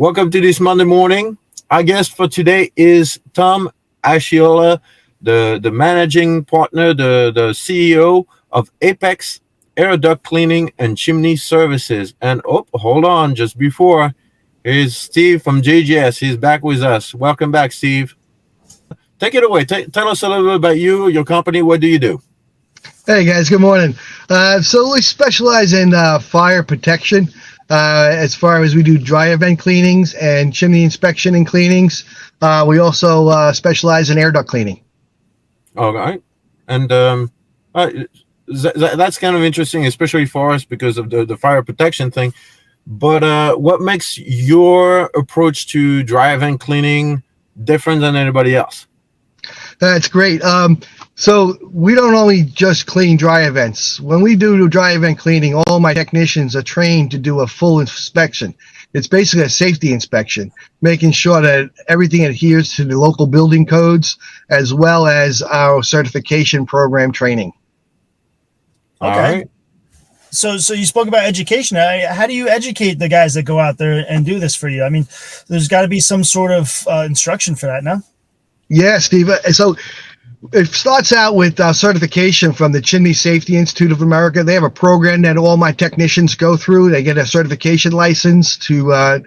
Welcome to this Monday morning. Our guest for today is Tom Asciola, the managing partner, the CEO of Apex Air Duct Cleaning and Chimney Services. And hold on, just before, here's Steve from JGS. He's back with us. Welcome back, Steve. Take it away. Tell us a little bit about you, your company. What do you do? Hey guys, good morning. So we specialize in fire protection as far as we do dry vent cleanings and chimney inspection and cleanings. We also specialize in air duct cleaning. All right. And that's kind of interesting, especially for us because of the fire protection thing. But what makes your approach to dry vent cleaning different than anybody else? That's great. So we don't only just clean dry vents. When we do dry vent cleaning, all my technicians are trained to do a full inspection. It's basically a safety inspection, making sure that everything adheres to the local building codes as well as our certification program training. Okay. All right. So you spoke about education. How do you educate the guys that go out there and do this for you? I mean, there's got to be some sort of instruction for that, no? Yeah, Steve. So it starts out with certification from the Chimney Safety Institute of America. They have a program that all my technicians go through. They get a certification license to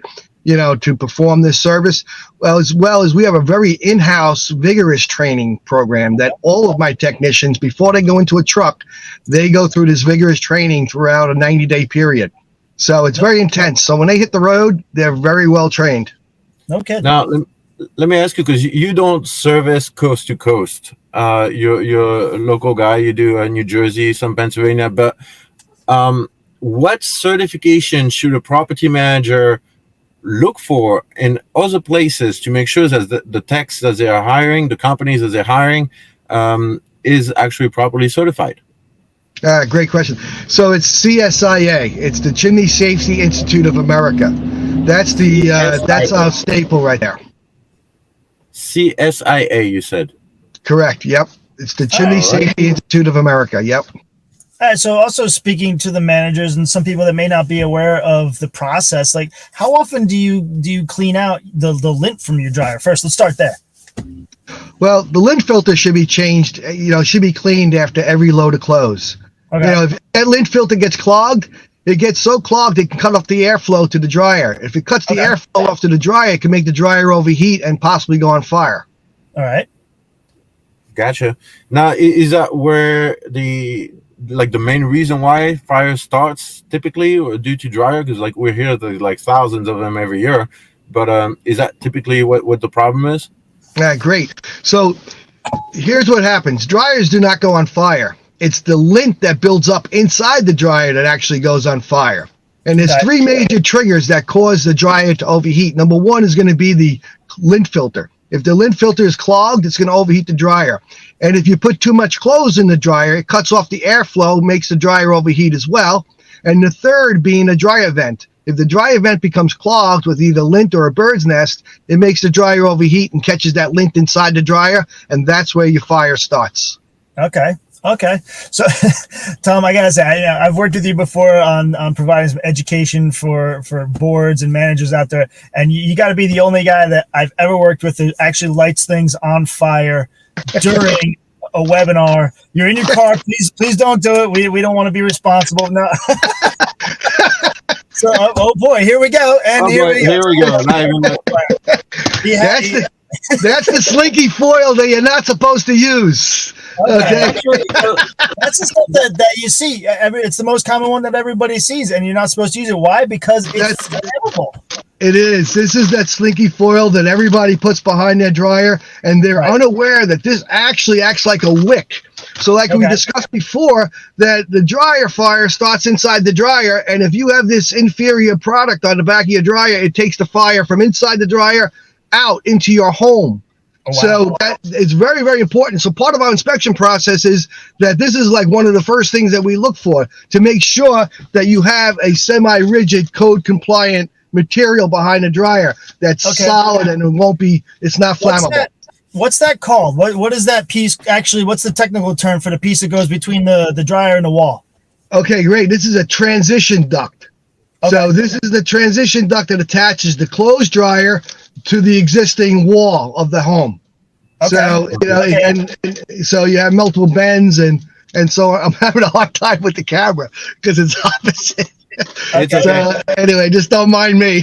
perform this service. Well as we have a very in-house vigorous training program that all of my technicians, before they go into a truck, they go through this vigorous training throughout a 90-day period. So it's very intense. So when they hit the road, they're very well trained. Okay. Now, let me ask you, because you don't service coast to coast. You're a local guy. You do New Jersey, some Pennsylvania. But what certification should a property manager look for in other places to make sure that the techs that they are hiring, the companies that they're hiring, is actually properly certified? Great question. So it's CSIA. It's the Chimney Safety Institute of America. That's that's our staple right there. CSIA, you said? Correct. Yep. It's the Chimney Safety Institute of America. Yep. All right. So also speaking to the managers and some people that may not be aware of the process, like how often do you clean out the lint from your dryer? First, let's start there. Well, the lint filter should be changed. Should be cleaned after every load of clothes. Okay. If that lint filter gets clogged, it gets so clogged it can cut off the airflow to the dryer. If it cuts the airflow off to the dryer, it can make the dryer overheat and possibly go on fire. All right. Gotcha. Now, is that where the main reason why fire starts typically, or due to dryer? Because we're here, there's thousands of them every year. But is that typically what the problem is? Yeah, great. So here's what happens. Dryers do not go on fire. It's the lint that builds up inside the dryer that actually goes on fire. And there's three major triggers that cause the dryer to overheat. Number one is going to be the lint filter. If the lint filter is clogged, it's going to overheat the dryer. And if you put too much clothes in the dryer, it cuts off the airflow, makes the dryer overheat as well. And the third being a dryer vent. If the dryer vent becomes clogged with either lint or a bird's nest, it makes the dryer overheat and catches that lint inside the dryer, and that's where your fire starts. Okay. So, Tom, I gotta say, I've worked with you before on providing some education for boards and managers out there, and you got to be the only guy that I've ever worked with that actually lights things on fire during a webinar. You're in your car, please don't do it. We don't want to be responsible. No. So, oh boy, here we go, and here we go. That's the slinky foil that you're not supposed to use. Okay. That's the stuff that you see. It's the most common one that everybody sees, and you're not supposed to use it. Why? Because it's flammable. It is. This is that slinky foil that everybody puts behind their dryer, and they're unaware that this actually acts like a wick. So we discussed before, that the dryer fire starts inside the dryer, and if you have this inferior product on the back of your dryer, it takes the fire from inside the dryer out into your home. Oh, wow. So that is very, very important. So part of our inspection process is that this is one of the first things that we look for to make sure that you have a semi-rigid code compliant material behind the dryer that's solid and it's not flammable. What's that called? What is that piece actually? What's the technical term for the piece that goes between the dryer and the wall? Okay, great. This is a transition duct. Okay. So this is the transition duct that attaches the clothes dryer to the existing wall of the home. Okay. So and so you have multiple bends and so I'm having a hard time with the camera because it's opposite. It's okay. So anyway, just don't mind me.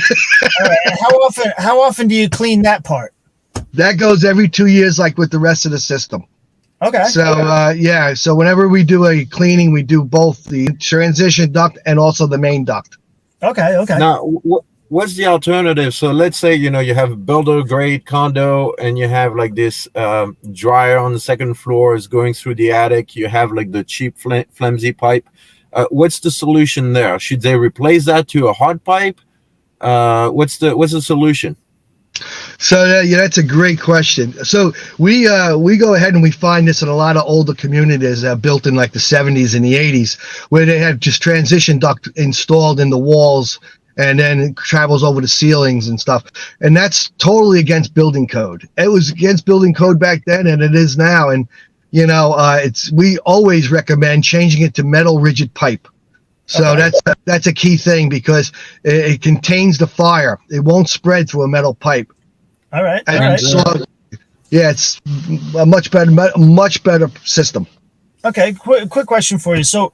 All right. And how often do you clean that part? That goes every 2 years, like with the rest of the system. Okay. So so whenever we do a cleaning, we do both the transition duct and also the main duct. Okay. Now, what's the alternative? So let's say, you have a builder grade condo and you have like this dryer on the second floor is going through the attic. You have like the cheap flimsy pipe. What's the solution there? Should they replace that to a hard pipe? What's the solution? So that's a great question. So we go ahead and we find this in a lot of older communities built in like the 70s and the 80s, where they have just transition duct installed in the walls, and then it travels over the ceilings and stuff. And that's totally against building code. It was against building code back then, and it is now. And we always recommend changing it to metal rigid pipe. So that's a key thing because it contains the fire. It won't spread through a metal pipe. All right. So, it's a much better system. Okay. Quick question for you. So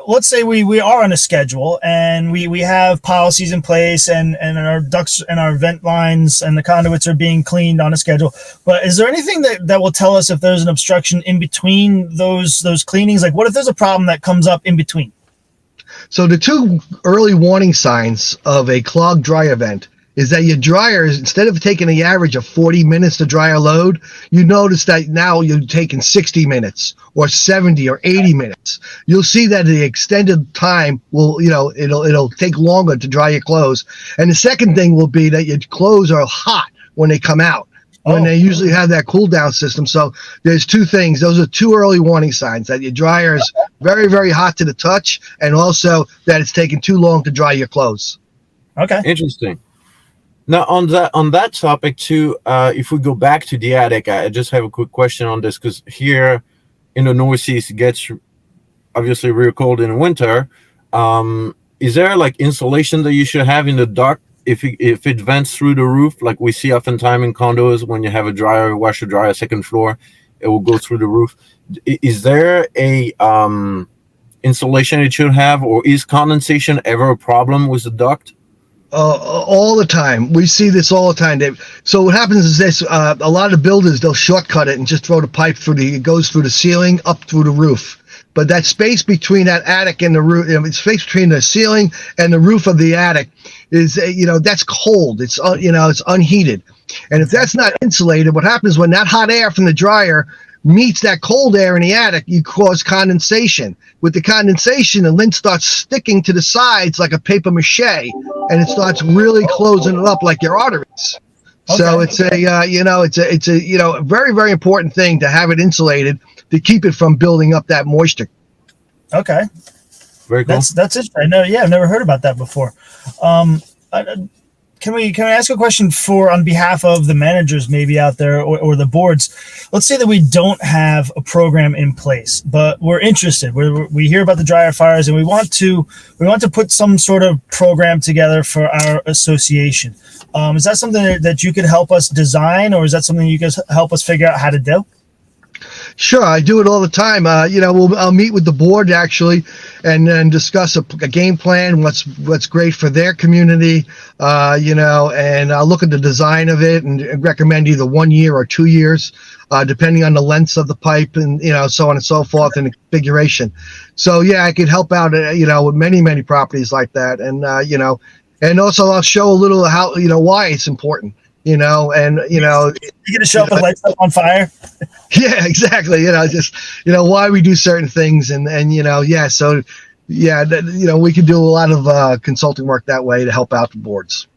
let's say we are on a schedule and we have policies in place and our ducts and our vent lines and the conduits are being cleaned on a schedule. But is there anything that will tell us if there's an obstruction in between those cleanings? Like what if there's a problem that comes up in between? So the two early warning signs of a clogged dryer vent is that your dryers, instead of taking the average of 40 minutes to dry a load, you notice that now you're taking 60 minutes or 70 or 80 minutes. You'll see that the extended time will, it'll take longer to dry your clothes. And the second thing will be that your clothes are hot when they come out. When they usually have that cool down system. So there's two things. Those are two early warning signs that your dryer is very, very hot to the touch, and also that it's taking too long to dry your clothes. Okay. Interesting. Now on that topic too, if we go back to the attic, I just have a quick question on this because here in the Northeast it gets obviously real cold in the winter. Is there like insulation that you should have in the duct? If it vents through the roof, like we see oftentimes in condos, when you have a washer dryer, second floor, it will go through the roof. Is there a insulation it should have, or is condensation ever a problem with the duct? All the time. We see this all the time, Dave. So what happens is this: a lot of builders, they'll shortcut it and just throw the pipe it goes through the ceiling up through the roof. But that space between that attic and the roof, space between the ceiling and the roof of the attic is, that's cold. It's, it's unheated. And if that's not insulated, what happens when that hot air from the dryer meets that cold air in the attic, you cause condensation. With the condensation, the lint starts sticking to the sides like a paper mache, and it starts really closing it up like your arteries. Okay. So it's a very, very important thing to have it insulated to keep it from building up that moisture. Okay. Very cool. That's it. I know. Yeah, I've never heard about that before. Can I ask a question on behalf of the managers maybe out there or the boards? Let's say that we don't have a program in place, but we're interested. We hear about the dryer fires and we want to put some sort of program together for our association. Is that something that you could help us design, or is that something you could help us figure out how to do? Sure, I do it all the time. I'll meet with the board actually, and then discuss a game plan, what's great for their community, and I'll look at the design of it and recommend either 1 year or 2 years, depending on the lengths of the pipe and so on and so forth and the configuration. So yeah, I could help out with many properties like that, and also I'll show a little how why it's important. You're gonna show up with lights up on fire. Yeah, exactly. Why we do certain things, and so we can do a lot of consulting work that way to help out the boards.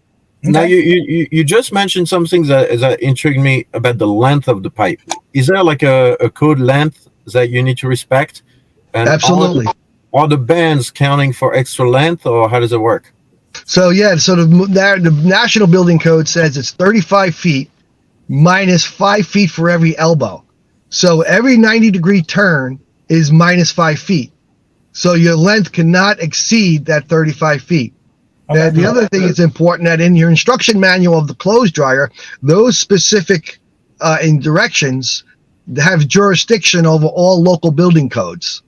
Okay. Now you just mentioned some things that intrigued me about the length of the pipe. Is there like a code length that you need to respect? And absolutely. Are the bands counting for extra length, or how does it work? So the National Building Code says it's 35 feet minus 5 feet for every elbow. So every 90-degree turn is minus 5 feet. So your length cannot exceed that 35 feet. And the other thing is important that in your instruction manual of the clothes dryer, those specific in directions have jurisdiction over all local building codes.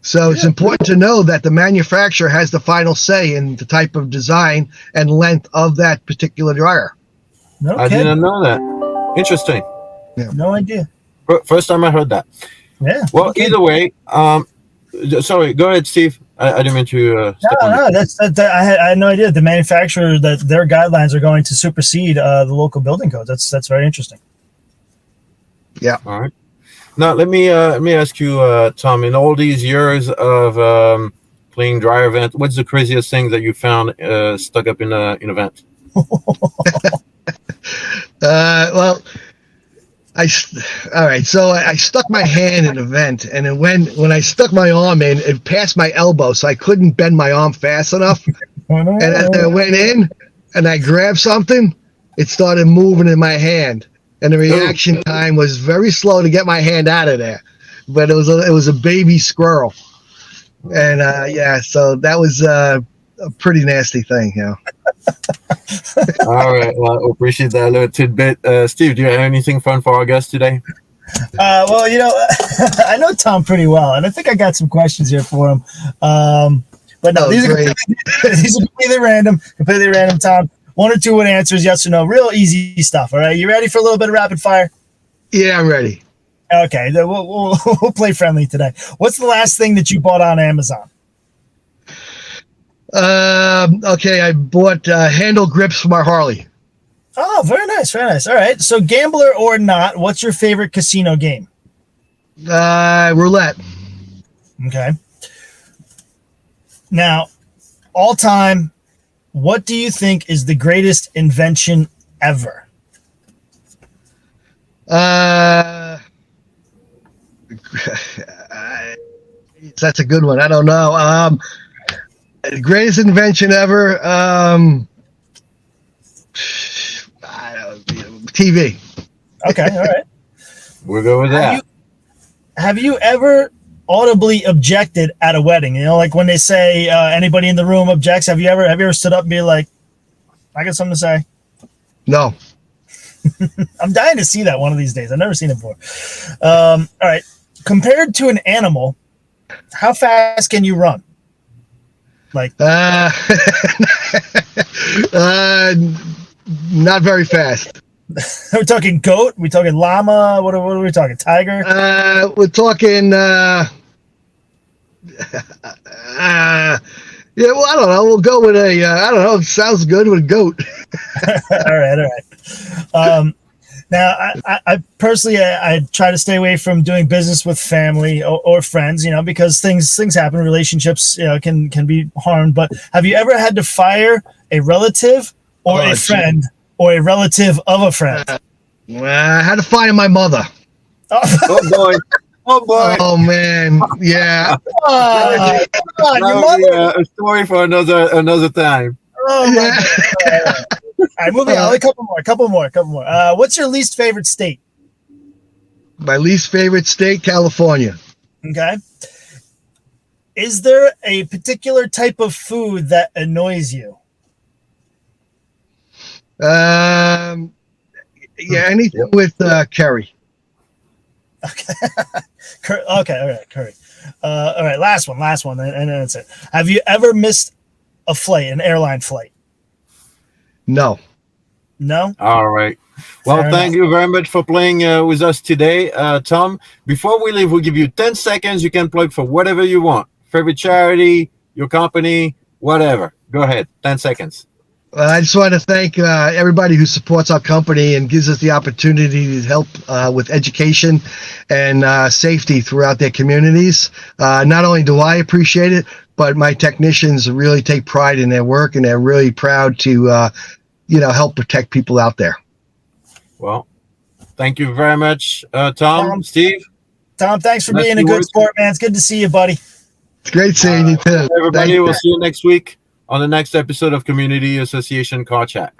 So it's important to know that the manufacturer has the final say in the type of design and length of that particular dryer. No I kidding. didn't know that. Interesting. No idea. First time I heard that. Yeah. Well, either way, sorry, go ahead, Steve. I didn't mean to step on you. I had no idea the manufacturer that their guidelines are going to supersede the local building codes. That's very interesting. Yeah. All right. Now let me ask you, Tom. In all these years of playing dryer vent, what's the craziest thing that you found stuck up in a vent? Well, all right. So I stuck my hand in a vent, and then when I stuck my arm in, it passed my elbow, so I couldn't bend my arm fast enough. And as I went in and I grabbed something, it started moving in my hand, and the reaction time was very slow to get my hand out of there. But it was a baby squirrel, and so that was a pretty nasty thing, All right. Well, I appreciate that little tidbit. Steve, do you have anything fun for our guest today? Well, I know Tom pretty well, and I think I got some questions here for him. But no, these are completely random, Tom. 1 or 2 with answers, yes or no. Real easy stuff, all right? You ready for a little bit of rapid fire? Yeah, I'm ready. Okay, we'll play friendly today. What's the last thing that you bought on Amazon? Okay, I bought handle grips for my Harley. Oh, very nice, very nice. All right, so gambler or not, what's your favorite casino game? Roulette. Okay. Now, all time, what do you think is the greatest invention ever? That's a good one. I don't know. The greatest invention ever. TV. Okay, all right. We'll go with that. Have you ever audibly objected at a wedding? Like when they say anybody in the room objects. Have you ever stood up and be like, I got something to say? No. I'm dying to see that one of these days. I've never seen it before. All right. Compared to an animal, how fast can you run? Like not very fast. We're talking goat? We talking llama? What are we talking? Tiger? We're talking yeah, well, I don't know. We'll go with I don't know. It sounds good with a goat. All right. Now, I personally, I try to stay away from doing business with family or friends, because things happen. Relationships, can be harmed. But have you ever had to fire a relative or a friend or a relative of a friend? I had to fire my mother. Oh boy. Oh boy! Oh man! Yeah. Your mother? A story for another time. Oh my God. All right, moving on. A couple more. What's your least favorite state? My least favorite state, California. Okay. Is there a particular type of food that annoys you? Yeah, anything with curry. Okay. Okay. All right. Curry. All right. Last one, and then that's it. Have you ever missed a flight, an airline flight? No. No. All right. Well, thank you very much for playing with us today, Tom. Before we leave, we'll give you 10 seconds. You can plug for whatever you want. Favorite charity, your company, whatever. Go ahead. 10 seconds. I just want to thank everybody who supports our company and gives us the opportunity to help with education and safety throughout their communities. Not only do I appreciate it, but my technicians really take pride in their work, and they're really proud to, help protect people out there. Well, thank you very much, Tom. Steve? Tom, thanks for being a good sport, man. It's good to see you, buddy. It's great seeing you, too. Everybody, we'll see you next week on the next episode of Community Association Car Chat.